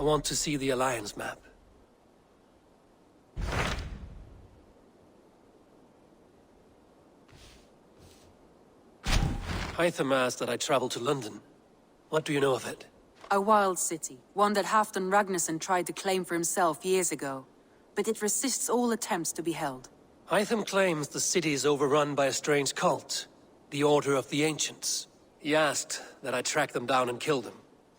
I want to see the Alliance map. Hytham asked that I travel to London. What do you know of it? A wild city, one that Halfdan Ragnarsson tried to claim for himself years ago. But it resists all attempts to be held. Hytham claims the city is overrun by a strange cult, the Order of the Ancients. He asked that I track them down and kill them.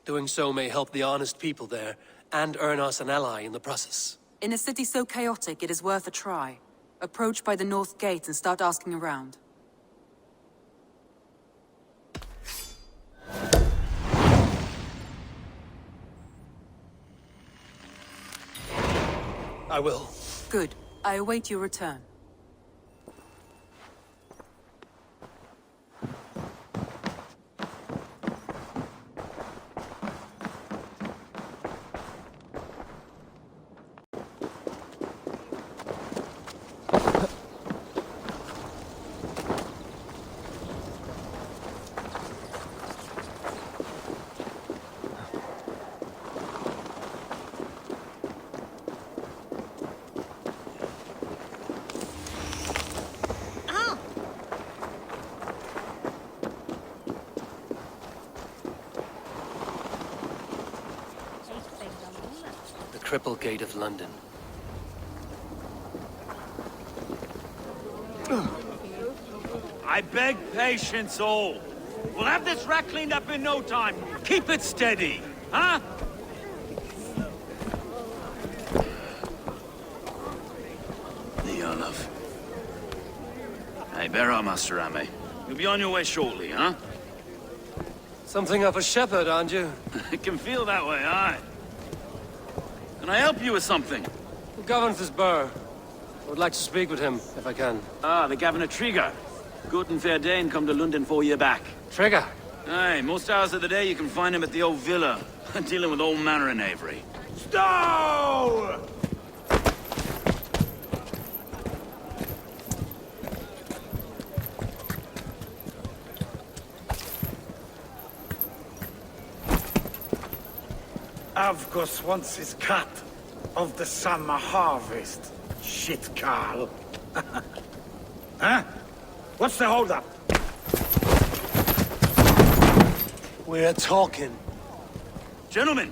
Doing so may help the honest people there, and earn us an ally in the process. In a city so chaotic, it is worth a try. Approach by the North Gate and start asking around. I will. Good. I await your return. Triple Gate of London. I beg patience, all. We'll have this wreck cleaned up in no time. Keep it steady, huh? The Olaf. Hey, bear up, Master Ame. You'll be on your way shortly, huh? Something of a shepherd, aren't you? It can feel that way, aye. Can I help you with something? Who governs this burr? I would like to speak with him, if I can. Ah, the Governor Trigger. Good and fair Dane come to London 4 year back. Trigger? Aye, most hours of the day you can find him at the old villa, dealing with all manner of knavery. Stow! Avgos wants his cut of the summer harvest. Shit, Carl. Huh? What's the holdup? We're talking. Gentlemen,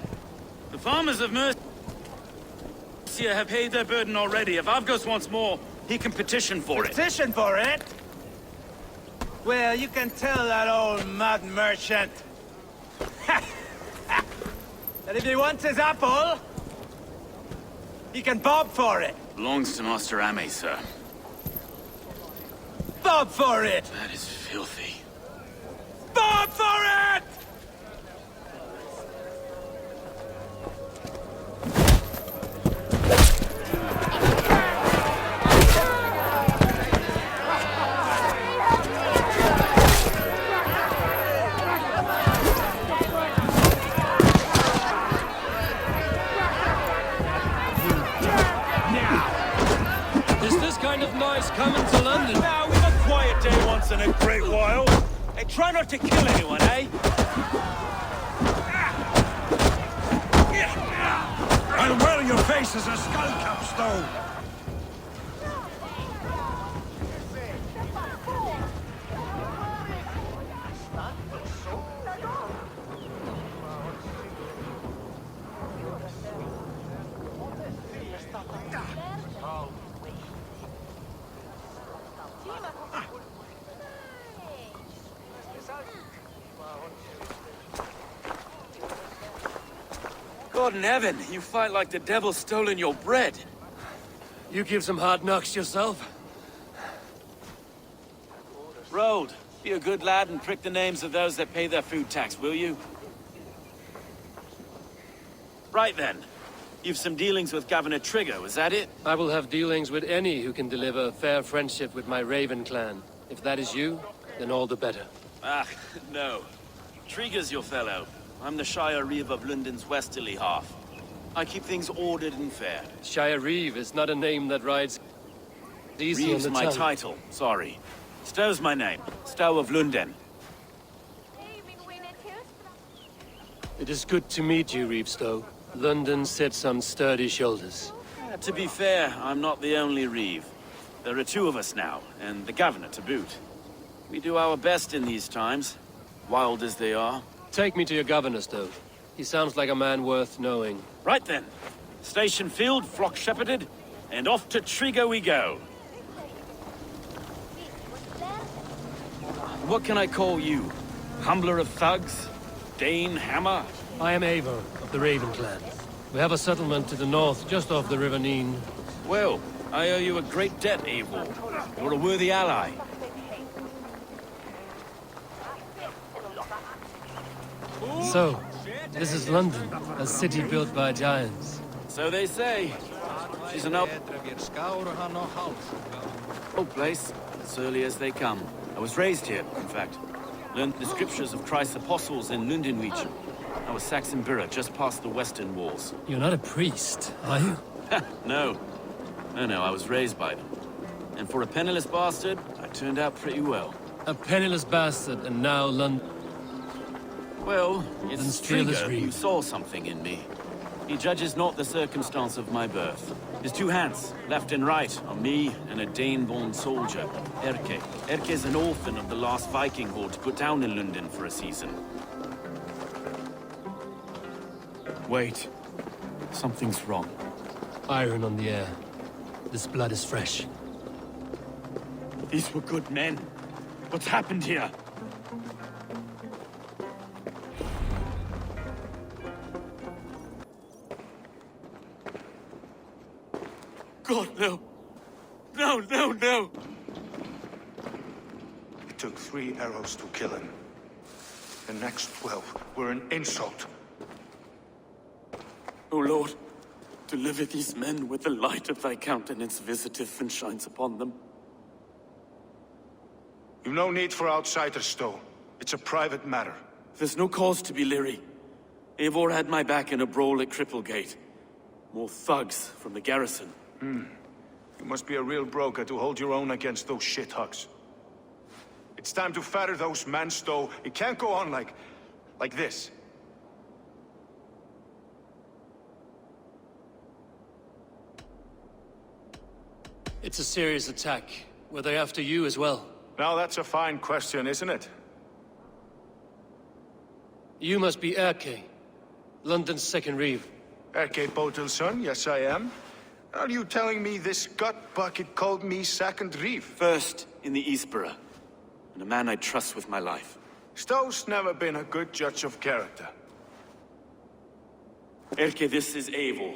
the farmers of Mercia have paid their burden already. If Avgos wants more, he can petition for it. Petition for it? Well, you can tell that old mud merchant that if he wants his apple, he can bob for it. Belongs to Master Ame, sir. Bob for it! That is filthy. Bob for it! Coming to London. Now, we've a quiet day once in a great while. Hey, try not to kill anyone, eh? And well, your face is a skull capstone. God in heaven, you fight like the devil stolen your bread. You give some hard knocks yourself. Road, be a good lad and prick the names of those that pay their food tax, will you? Right then. You've some dealings with Governor Trigger, was that it? I will have dealings with any who can deliver a fair friendship with my Raven clan. If that is you, then all the better. Ah, no. Trigger's your fellow. I'm the Shire Reeve of London's westerly half. I keep things ordered and fair. Shire Reeve is not a name that rides easy on the my tongue. title, sorry. Stow's my name. Stow of London. It is good to meet you, Reeve Stowe. London sits on sturdy shoulders. To be fair, I'm not the only Reeve. There are two of us now, and the governor to boot. We do our best in these times, wild as they are. Take me to your governor, Stowe. He sounds like a man worth knowing. Right then. Station filled, flock shepherded, and off to Trigo we go. What can I call you? Humbler of thugs? Dane Hammer? I am Eivor of the Raven clan. We have a settlement to the north, just off the River Neen. Well, I owe you a great debt, Eivor. You're a worthy ally. So, this is London, a city built by giants. So they say. She's an old place, as early as they come. I was raised here, in fact. Learned the scriptures of Christ's apostles in Lundenwich. I was Saxon Borough, just past the western walls. You're not a priest, are you? No. No, I was raised by them. And for a penniless bastard, I turned out pretty well. A penniless bastard, and now London... Well, it's fearless Trigger who Reeve. saw something in me. He judges not the circumstance of my birth. His two hands, left and right, are me and a Dane-born soldier, Erke. Erke's an orphan of the last Viking horde put down in London for a season. Wait. Something's wrong. Iron on the air. This blood is fresh. These were good men. What's happened here? God, no. No. It took 3 arrows to kill him. The next 12 were an insult. O Lord, deliver these men with the light of thy countenance visiteth and shines upon them. You've no need for outsiders, Stowe. It's a private matter. There's no cause to be leery. Eivor had my back in a brawl at Cripplegate. More thugs from the garrison. You must be a real broker to hold your own against those shithugs. It's time to fetter those men, Stowe. It can't go on like this. It's a serious attack. Were they after you as well? Now that's a fine question, isn't it? You must be Erke, London's second Reeve. Erke Botel's son, yes I am. Are you telling me this gut bucket called me second Reeve? First in the Eastborough, and a man I trust with my life. Stowe's never been a good judge of character. Erke, this is Eivor.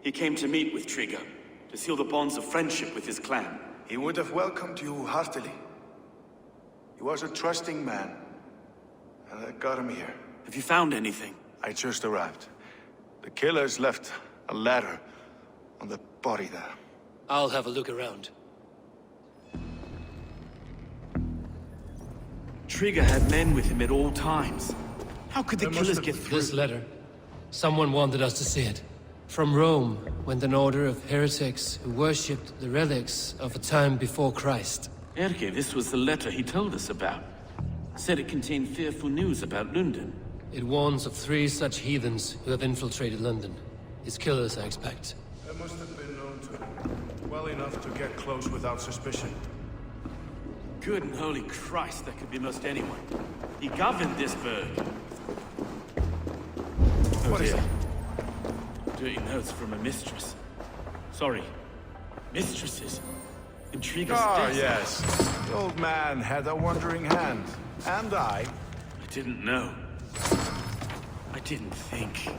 He came to meet with Trigger, to seal the bonds of friendship with his clan. He would have welcomed you heartily. He was a trusting man, and I got him here. Have you found anything? I just arrived. The killers left a ladder on the body there. I'll have a look around. Trigger had men with him at all times. How could the killers get through? This letter. Someone wanted us to see it. From Rome went an order of heretics who worshipped the relics of a time before Christ. Erke, this was the letter he told us about. Said it contained fearful news about London. It warns of 3 such heathens who have infiltrated London. His killers, I expect. They must have been known to him. Well enough to get close without suspicion. Good and holy Christ, that could be most anyone. He governed this burg. What is it? Dirty notes from a mistress. Sorry. Mistresses. Intriguous death. Yes. The old man had a wandering hand. And I. I didn't know. I didn't think.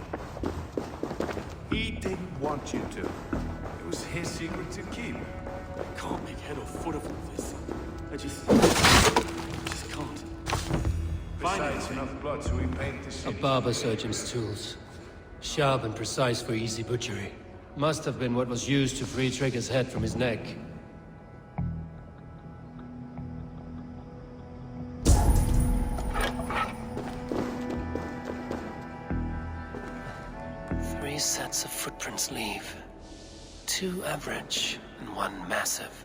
He didn't want you to. It was his secret to keep. I can't make head or foot of all this. I just can't. Besides, enough blood to repaint the A city. barber surgeon's tools. Sharp and precise for easy butchery. Must have been what was used to free Trigger's head from his neck. Three sets of footprints leave. 2 average and 1 massive.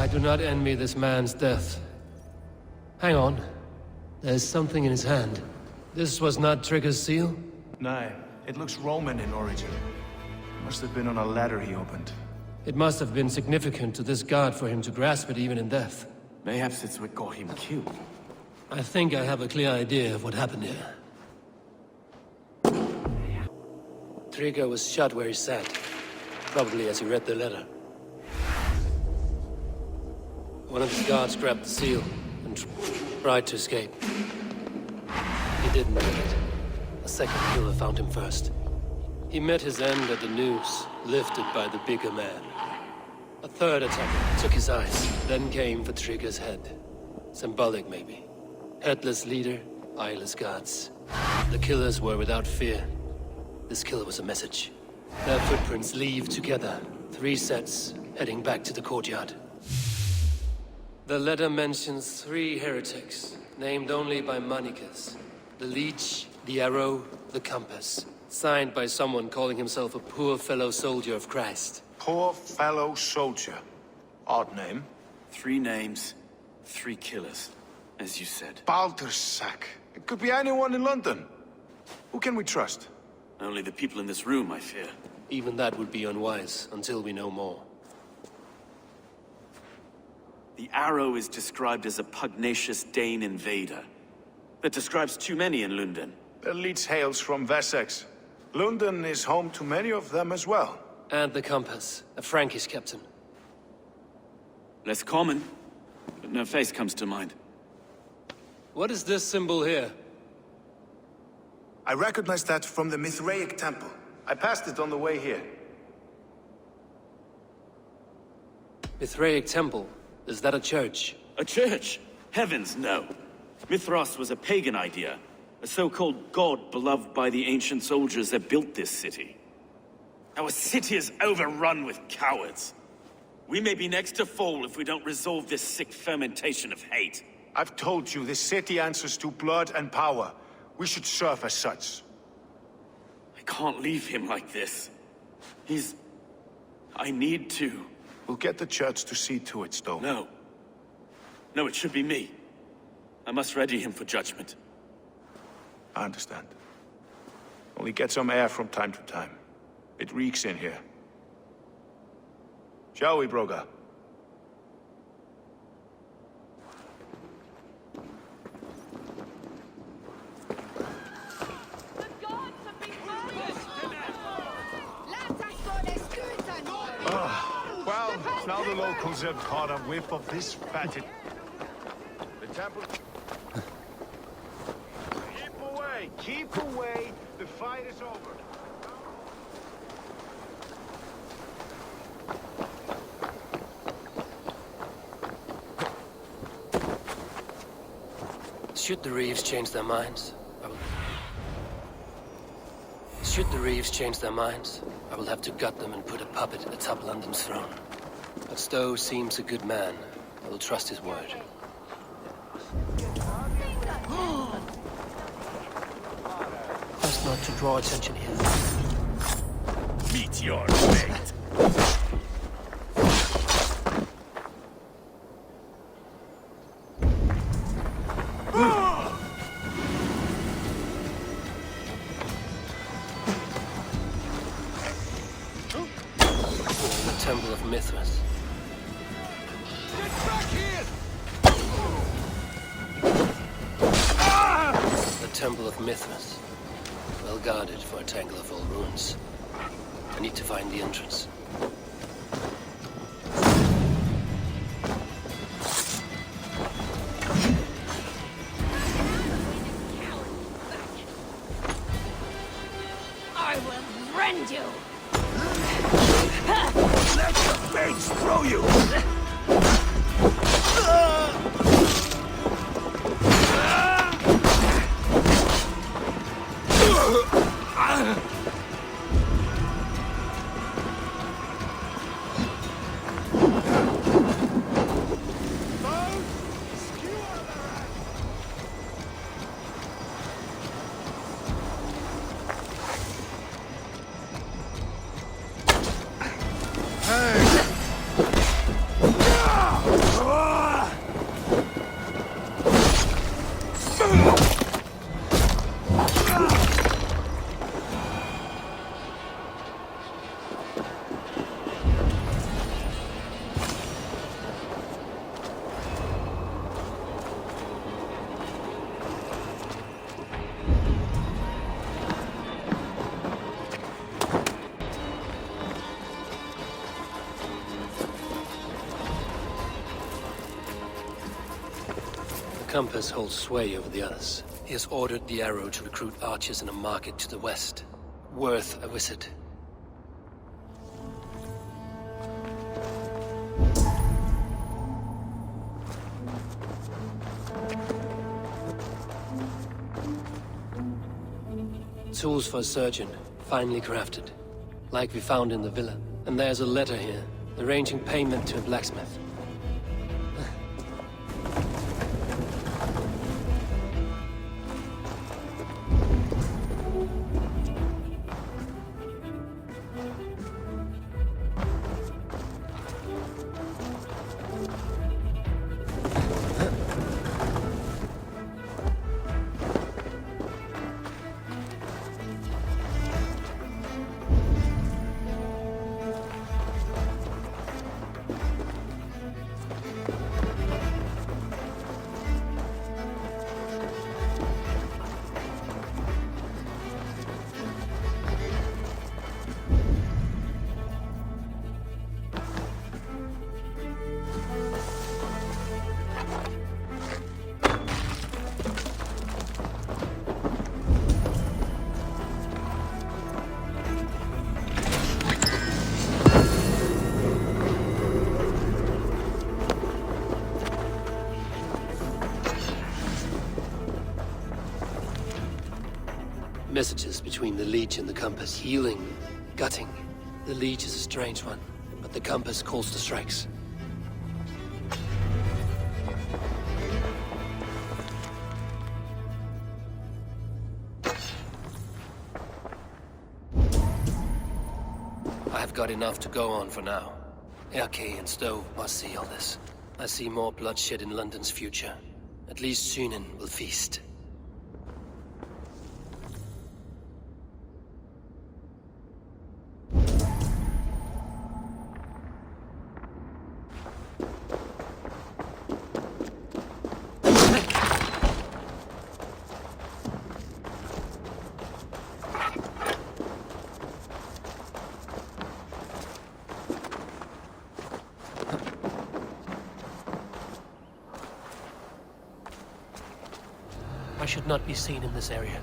I do not envy this man's death. Hang on. There's something in his hand. This was not Trigger's seal? No, it looks Roman in origin. Must have been on a ladder he opened. It must have been significant to this god for him to grasp it even in death. Mayhaps it's what got him killed. I think I have a clear idea of what happened here. Trigger was shot where he sat. Probably as he read the letter. One of his guards grabbed the seal and tried to escape. He didn't make it. A second killer found him first. He met his end at the noose, lifted by the bigger man. A third attacker took his eyes, then came for Trigger's head. Symbolic, maybe. Headless leader, eyeless guards. The killers were without fear. This killer was a message. Their footprints leave together. 3 sets, heading back to the courtyard. The letter mentions 3 heretics, named only by Manicus. The Leech, the Arrow, the Compass. Signed by someone calling himself a poor fellow soldier of Christ. Poor fellow soldier. Odd name. 3 names, 3 killers, as you said. Baldersack. It could be anyone in London. Who can we trust? Only the people in this room, I fear. Even that would be unwise, until we know more. The Arrow is described as a pugnacious Dane invader. That describes too many in London. The Leech hails from Wessex. London is home to many of them as well. And the Compass, a Frankish captain. Less common, but no face comes to mind. What is this symbol here? I recognize that from the Mithraic temple. I passed it on the way here. Mithraic temple? Is that a church? A church? Heavens, no. Mithras was a pagan idea. A so-called god beloved by the ancient soldiers that built this city. Our city is overrun with cowards. We may be next to fall if we don't resolve this sick fermentation of hate. I've told you, this city answers to blood and power. We should serve as such. I can't leave him like this. I need to. We'll get the church to see to it, Stowe. No. No, it should be me. I must ready him for judgment. I understand. Only get some air from time to time. It reeks in here. Shall we, Broga? Well, now the locals have caught a whiff of this fatted... The temple... Keep away! The fight is over! Should the Reeves change their minds, I will have to gut them and put a puppet atop London's throne. But Stowe seems a good man. I will trust his word. Best not to draw attention here. Meet your fate! The Temple of Mithras. Get back here! The Temple of Mithras. Well guarded for a tangle of old ruins. I need to find the entrance. I will rend you! Let the fates throw you! compass holds sway over the others. He has ordered the arrow to recruit archers in a market to the west. Worth a visit. Tools for a surgeon, finely crafted. Like we found in the villa. And there's a letter here, arranging payment to a blacksmith. Messages between the Leech and the Compass. Healing, gutting. The Leech is a strange one, but the Compass calls the strikes. I have got enough to go on for now. Erke and Stowe must see all this. I see more bloodshed in London's future. At least Synen will feast. I should not be seen in this area.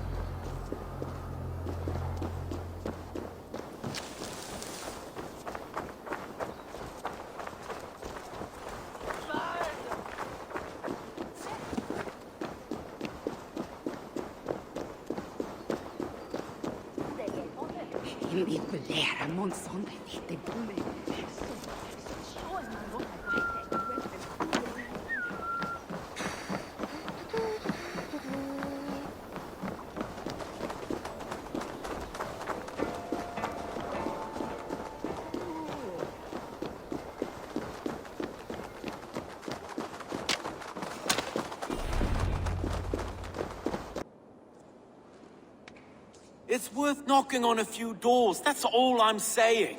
It's worth knocking on a few doors, that's all I'm saying.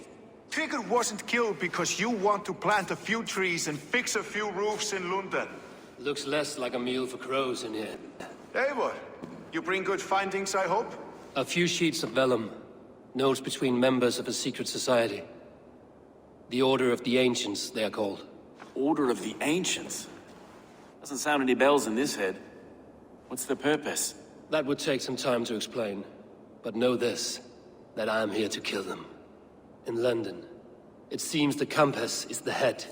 Tigger wasn't killed because you want to plant a few trees and fix a few roofs in London. Looks less like a meal for crows in here. Hey, what? You bring good findings, I hope? A few sheets of vellum. Notes between members of a secret society. The Order of the Ancients, they are called. Order of the Ancients? Doesn't sound any bells in this head. What's the purpose? That would take some time to explain. But know this, that I am here to kill them. In London, it seems the Compass is the head.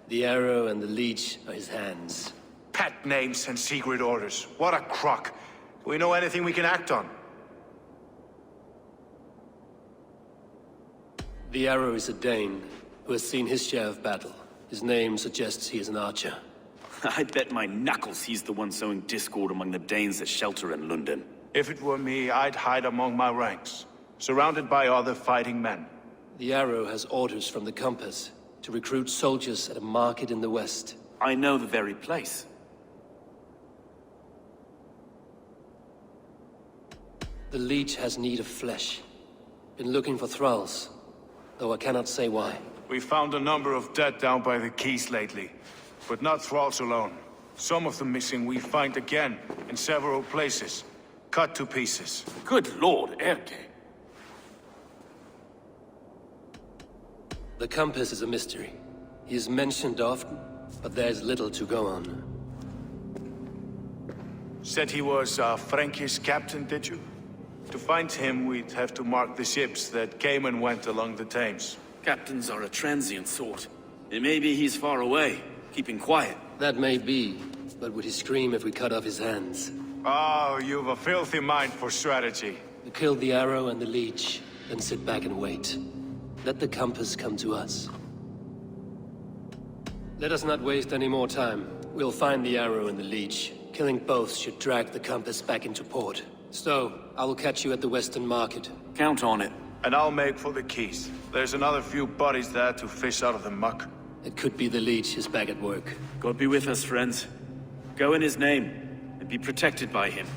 The arrow and the leech are his hands. Pet names and secret orders. What a crock. Do we know anything we can act on? The arrow is a Dane, who has seen his share of battle. His name suggests he is an archer. I bet my knuckles he's the one sowing discord among the Danes that shelter in London. If it were me, I'd hide among my ranks, surrounded by other fighting men. The arrow has orders from the Compass to recruit soldiers at a market in the west. I know the very place. The Leech has need of flesh. Been looking for thralls, though I cannot say why. We found a number of dead down by the quays lately, but not thralls alone. Some of the missing we find again in several places, cut to pieces. Good lord, Erke. The Compass is a mystery. He is mentioned often, but there's little to go on. Said he was Frankie's captain, did you? To find him, we'd have to mark the ships that came and went along the Thames. Captains are a transient sort. It may be he's far away, keeping quiet. That may be, but would he scream if we cut off his hands? Oh, you've a filthy mind for strategy. We kill the arrow and the leech, then sit back and wait. Let the compass come to us. Let us not waste any more time. We'll find the arrow and the leech. Killing both should drag the compass back into port. So, I will catch you at the Western Market. Count on it. And I'll make for the keys. There's another few bodies there to fish out of the muck. It could be the leech is back at work. God be with us, friends. Go in his name, and be protected by him.